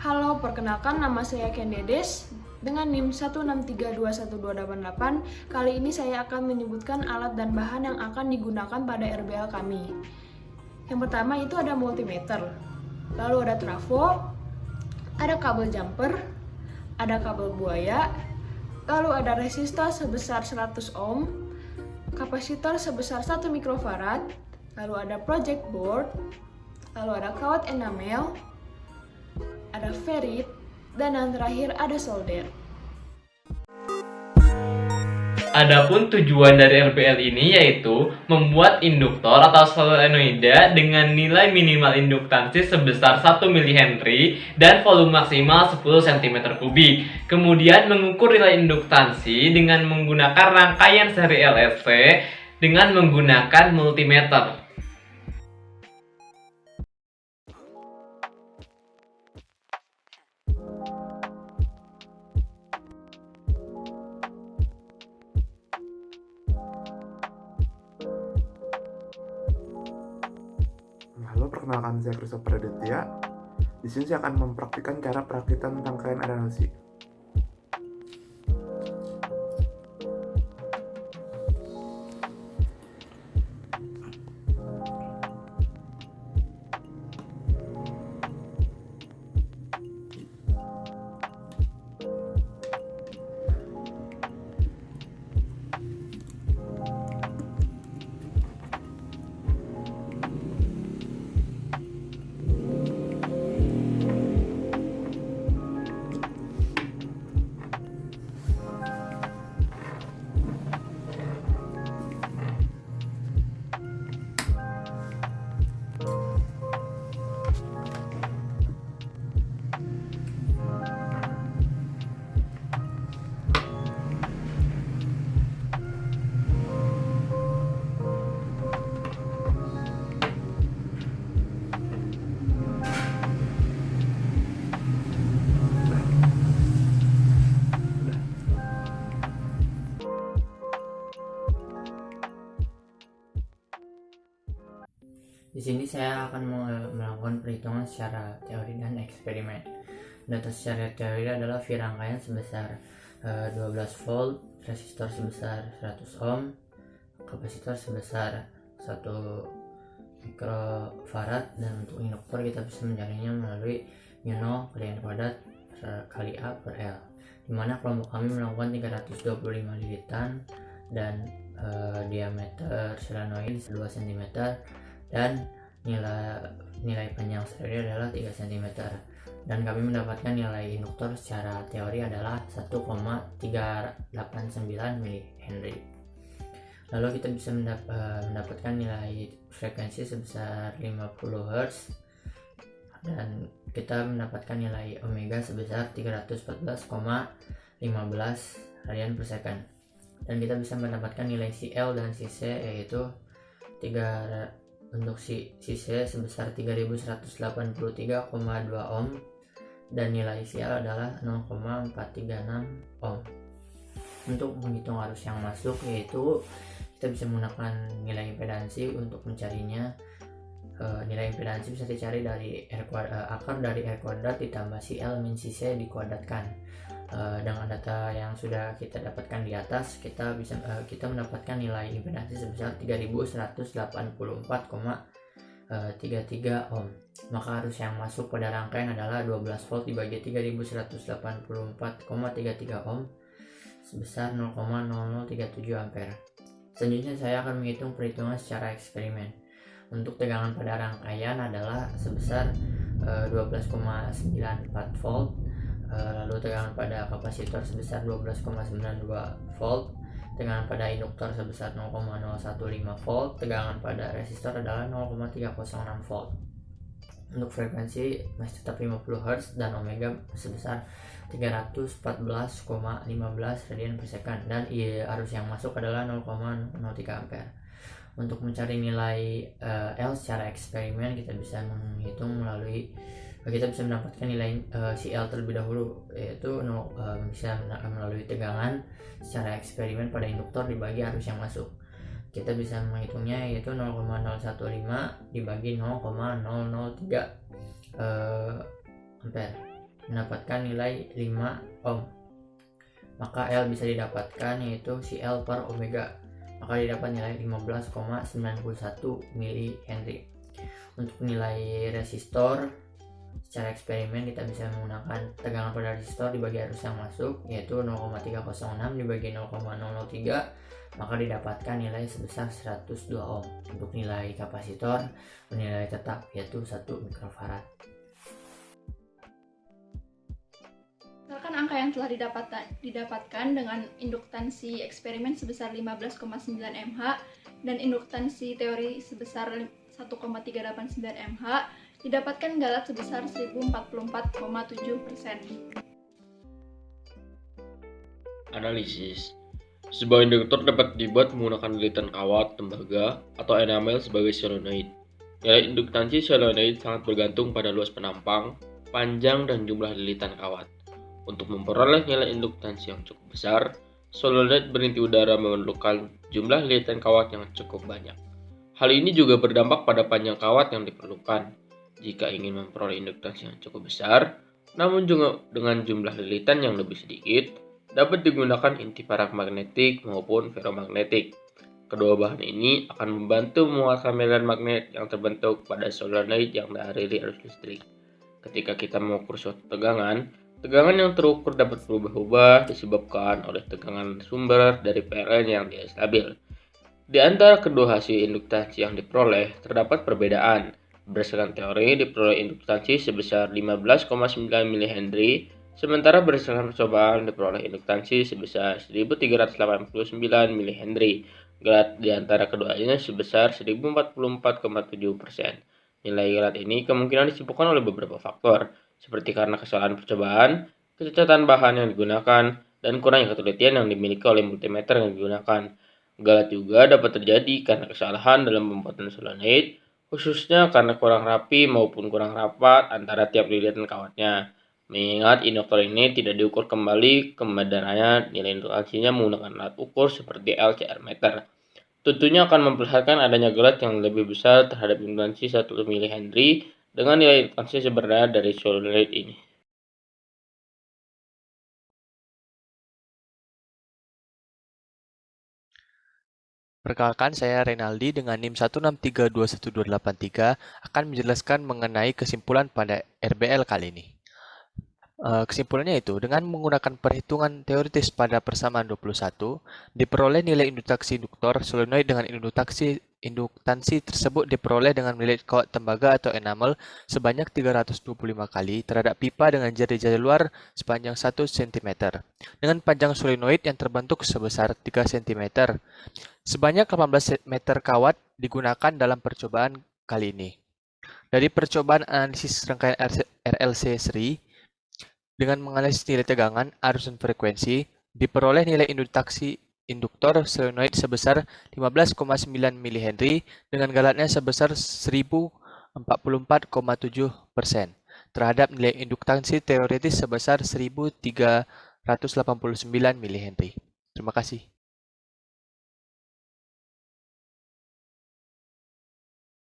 Halo, perkenalkan nama saya Ken Dedes dengan NIM 1632128. Kali ini saya akan menyebutkan alat dan bahan yang akan digunakan pada RBL kami. Yang pertama itu ada multimeter, lalu ada trafo, ada kabel jumper, ada kabel buaya, lalu ada resistor sebesar 100 ohm, kapasitor sebesar 1 mikrofarad, lalu ada project board, lalu ada kawat enamel, ada ferit, dan yang terakhir ada solder. Adapun tujuan dari RBL ini yaitu membuat induktor atau solenoida dengan nilai minimal induktansi sebesar 1 mH dan volume maksimal 10 cm3. Kemudian mengukur nilai induktansi dengan menggunakan rangkaian seri LSC dengan menggunakan multimeter. Halo, perkenalkan saya Christopher Aditya. Di sini saya akan mempraktikkan cara perakitan rangkaian RLC. Di sini saya akan melakukan perhitungan secara teori dan eksperimen. Data secara teori adalah V rangkaian sebesar 12 volt, resistor sebesar 100 ohm, kapasitor sebesar 1 mikrofarad, dan untuk induktor kita bisa mencarinya melalui mu0 kali n kuadrat kali A per L, dimana kelompok kami melakukan 325 lilitan dan diameter solenoid 2 cm dan nilai panjang seri adalah 3 cm, dan kami mendapatkan nilai induktor secara teori adalah 1,389 mH. Lalu kita bisa mendapatkan nilai frekuensi sebesar 50 Hz, dan kita mendapatkan nilai omega sebesar 314,15 radian per second, dan kita bisa mendapatkan nilai CL dan CC yaitu untuk CC sebesar 3183,2 ohm dan nilai CL adalah 0,436 ohm. Untuk menghitung arus yang masuk yaitu kita bisa menggunakan nilai impedansi untuk mencarinya. Nilai impedansi bisa dicari dari akar dari R kuadrat ditambah CL min CC dikuadratkan. Dengan data yang sudah kita dapatkan di atas, kita mendapatkan nilai impedansi sebesar 3184,33 ohm. Maka arus yang masuk pada rangkaian adalah 12 volt dibagi 3184,33 ohm sebesar 0,0037 ampere. Selanjutnya saya akan menghitung perhitungan secara eksperimen. Untuk tegangan pada rangkaian adalah sebesar 12,94 volt. Lalu tegangan pada kapasitor sebesar 12,92 volt, tegangan pada induktor sebesar 0,015 volt, tegangan pada resistor adalah 0,306 volt. Untuk frekuensi masih tetap 50 Hz dan omega sebesar 314,15 radian per second, dan arus yang masuk adalah 0,03 ampere. Untuk mencari nilai L secara eksperimen kita bisa mendapatkan nilai CL terlebih dahulu, yaitu bisa melalui tegangan secara eksperimen pada induktor dibagi arus yang masuk. Kita bisa menghitungnya yaitu 0,015 dibagi 0,003 ampere. mendapatkan nilai 5 ohm. Maka L bisa didapatkan yaitu si L per omega. Maka didapat nilai 15,91 mH. Untuk nilai resistor, secara eksperimen kita bisa menggunakan tegangan pada resistor dibagi arus yang masuk yaitu 0,306 dibagi 0,003, maka didapatkan nilai sebesar 102 ohm. Untuk nilai kapasitor bernilai tetap yaitu 1 mikrofarad. Misalkan angka yang telah didapatkan dengan induktansi eksperimen sebesar 15,9 mH dan induktansi teori sebesar 1,389 mH, didapatkan galat sebesar 1044,7%. Analisis. Sebuah induktor dapat dibuat menggunakan lilitan kawat, tembaga, atau enamel sebagai solenoid. Nilai induktansi solenoid sangat bergantung pada luas penampang, panjang, dan jumlah lilitan kawat. Untuk memperoleh nilai induktansi yang cukup besar, solenoid berinti udara memerlukan jumlah lilitan kawat yang cukup banyak. Hal ini juga berdampak pada panjang kawat yang diperlukan. Jika ingin memperoleh induktansi yang cukup besar, namun juga dengan jumlah lilitan yang lebih sedikit, dapat digunakan inti paramagnetik maupun ferromagnetik. Kedua bahan ini akan membantu menguatkan medan magnet yang terbentuk pada solenoid yang mengaliri arus listrik. Ketika kita mengukur suatu tegangan yang terukur dapat berubah-ubah disebabkan oleh tegangan sumber dari PLN yang tidak stabil. Di antara kedua hasil induktansi yang diperoleh, terdapat perbedaan. Berdasarkan teori, diperoleh induktansi sebesar 15,9 mH, sementara berdasarkan percobaan diperoleh induktansi sebesar 1389 mH. Galat di antara keduanya sebesar 1044,7%. Nilai galat ini kemungkinan disebabkan oleh beberapa faktor, seperti karena kesalahan percobaan, kecacatan bahan yang digunakan, dan kurangnya ketelitian yang dimiliki oleh multimeter yang digunakan. Galat juga dapat terjadi karena kesalahan dalam pembuatan solenoid, khususnya karena kurang rapi maupun kurang rapat antara tiap lilitan kawatnya. Mengingat induktor ini tidak diukur kembali kebenarannya, nilai induktansinya menggunakan alat ukur seperti LCR meter. Tentunya akan memperlihatkan adanya galat yang lebih besar terhadap induktansi 1 mH dengan nilai induktansi sebenarnya dari solenoid ini. Perkenalkan, saya Renaldi dengan NIM 1632123 akan menjelaskan mengenai kesimpulan pada RBL kali ini. Kesimpulannya itu, dengan menggunakan perhitungan teoritis pada persamaan 21, diperoleh nilai induktansi induktor solenoid dengan induktansi tersebut diperoleh dengan melilit kawat tembaga atau enamel sebanyak 325 kali terhadap pipa dengan jari-jari luar sepanjang 1 cm, dengan panjang solenoid yang terbentuk sebesar 3 cm. Sebanyak 18 meter kawat digunakan dalam percobaan kali ini. Dari percobaan analisis rangkaian RLC seri, dengan menganalisis nilai tegangan, arus, dan frekuensi, diperoleh nilai induktansi induktor solenoid sebesar 15,9 mH dengan galatnya sebesar 1044,7% terhadap nilai induktansi teoritis sebesar 1389 mH. Terima kasih.